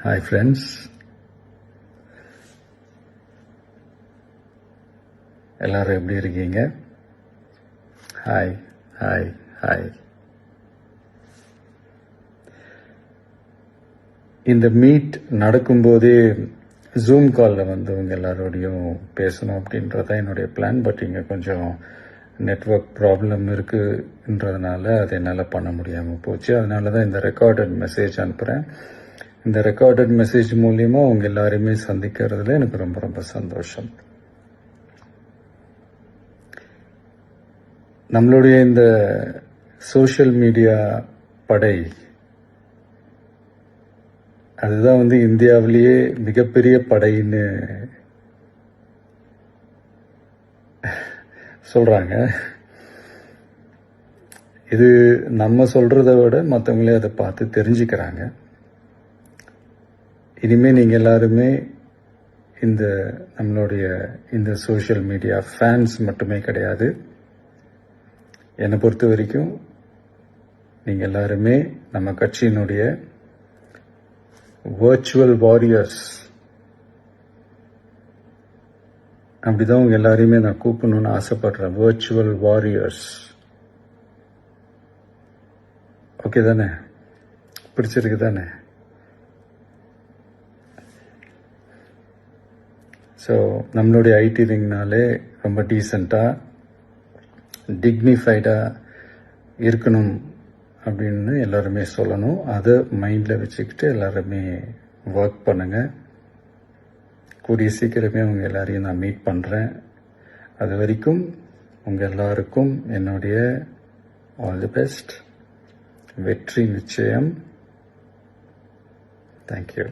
Hi friends, எல்லாரும் எப்படி இருக்கீங்க? Hi hi hi. இந்த மீட் நடக்கும்போதே ஜூம் காலில் வந்து உங்க எல்லாரோடையும் பேசணும் அப்படின்றதான் என்னுடைய பிளான். பட் இங்கே கொஞ்சம் நெட்வொர்க் ப்ராப்ளம் இருக்குன்றதுனால அதை என்னால் பண்ண முடியாமல் போச்சு. அதனால தான் இந்த ரெக்கார்டட் மெசேஜ் அனுப்புகிறேன். இந்த ரெக்கார்டட் மெசேஜ் மூலியமா அவங்க எல்லாரையுமே சந்திக்கிறதுல எனக்கு ரொம்ப ரொம்ப சந்தோஷம். நம்மளுடைய இந்த சோஷியல் மீடியா படை, அதுதான் வந்து இந்தியாவிலேயே மிகப்பெரிய படைன்னு சொல்றாங்க. இது நம்ம சொல்றதை விட மற்றவங்களே அதை பார்த்து தெரிஞ்சுக்கிறாங்க. இனிமே நீங்க எல்லாருமே இந்த நம்மளுடைய இந்த சோஷியல் மீடியா ஃபேன்ஸ் மட்டுமே கிடையாது. என்னை பொறுத்த வரைக்கும் நீங்க எல்லாருமே நம்ம கட்சியினுடைய வர்ச்சுவல் வாரியர்ஸ். அப்படிதான் உங்க எல்லாரையுமே நான் கூப்பிடணும்னு ஆசைப்படுறேன். Virtual warriors. ஓகே தானே? பிடிச்சிருக்கு தானே? ஸோ நம்மளுடைய ஐடி ரிங்னாலே ரொம்ப டீசெண்டாக டிக்னிஃபைடாக இருக்கணும் அப்படின்னு எல்லாருமே சொல்லணும். அதை மைண்டில் வச்சுக்கிட்டு எல்லாருமே ஒர்க் பண்ணுங்கள். கூடிய சீக்கிரமே அவங்க எல்லாரையும் நான் மீட் பண்ணுறேன். அது வரைக்கும் உங்கள் எல்லாருக்கும் என்னுடைய ஆல் தி பெஸ்ட். வெற்றி நிச்சயம். தேங்க்யூ.